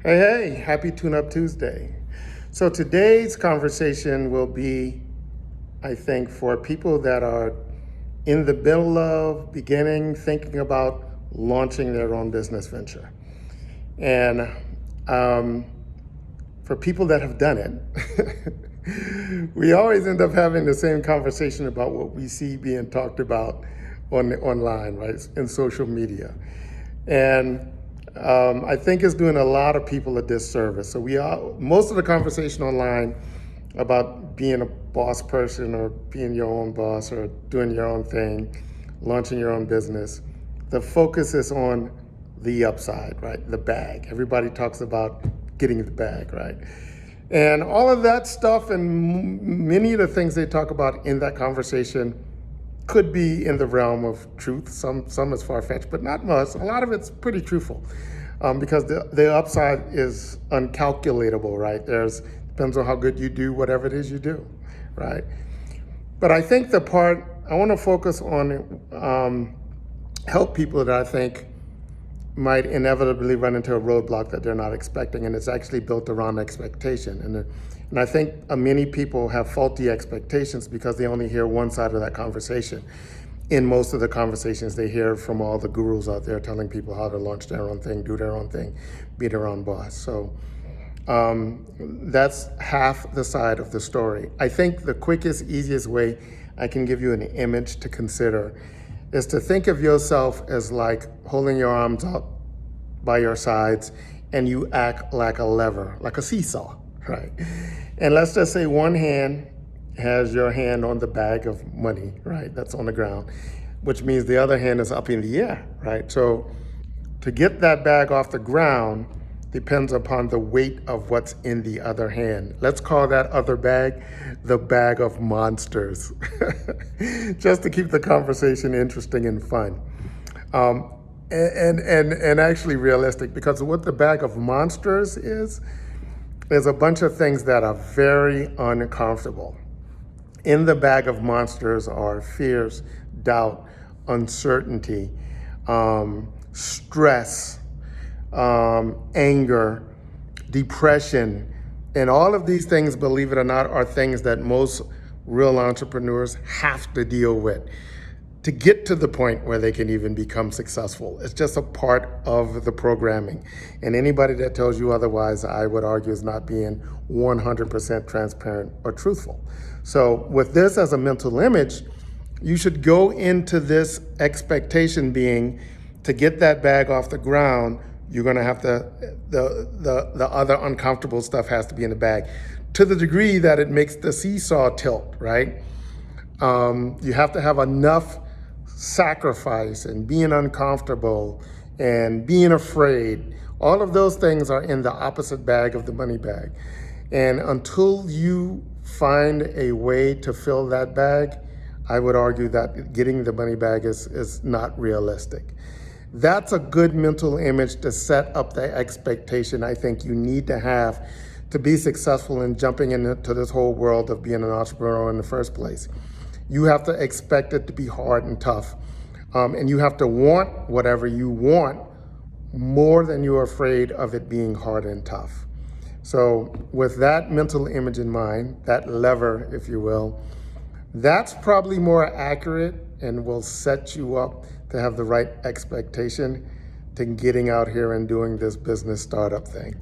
Hey, happy Tune Up Tuesday. So today's conversation will be, I think, for people that are in the middle of beginning, thinking about launching their own business venture. And um, for people that have done it, we always end up having the same conversation about what we see being talked about online, right, in social media. And I think it's doing a lot of people a disservice. So most of the conversation online about being a boss person or being your own boss or doing your own thing, launching your own business, the focus is on the upside, right? The bag. Everybody talks about getting the bag, right? And all of that stuff and many of the things they talk about in that conversation could be in the realm of truth. Some is far-fetched, but not much. A lot of it's pretty truthful, because the upside is uncalculatable, right? Depends on how good you do whatever it is you do, right? But I think the part I want to focus on help people that I think might inevitably run into a roadblock that they're not expecting, and it's actually built around expectation. And I think many people have faulty expectations because they only hear one side of that conversation. In most of the conversations they hear from all the gurus out there telling people how to launch their own thing, do their own thing, be their own boss. So that's half the side of the story. I think the quickest, easiest way I can give you an image to consider is to think of yourself as like holding your arms out by your sides and you act like a lever, like a seesaw, right? And let's just say one hand has your hand on the bag of money, right? That's on the ground, which means the other hand is up in the air, right? So to get that bag off the ground depends upon the weight of what's in the other hand. Let's call that other bag the bag of monsters, just to keep the conversation interesting and fun. And actually realistic, because what the bag of monsters is a bunch of things that are very uncomfortable. In the bag of monsters are fears, doubt, uncertainty, stress, anger, depression, and all of these things, believe it or not, are things that most real entrepreneurs have to deal with to get to the point where they can even become successful. It's just a part of the programming. And anybody that tells you otherwise, I would argue, is not being 100% transparent or truthful. So with this as a mental image, you should go into this expectation being to get that bag off the ground, you're gonna have the other uncomfortable stuff has to be in the bag to the degree that it makes the seesaw tilt, right? You have to have enough sacrifice and being uncomfortable and being afraid. All of those things are in the opposite bag of the money bag. And until you find a way to fill that bag, I would argue that getting the money bag is not realistic. That's a good mental image to set up the expectation I think you need to have to be successful in jumping into this whole world of being an entrepreneur in the first place. You have to expect it to be hard and tough. And you have to want whatever you want more than you're afraid of it being hard and tough. So with that mental image in mind, that lever, if you will, that's probably more accurate and will set you up to have the right expectation to getting out here and doing this business startup thing.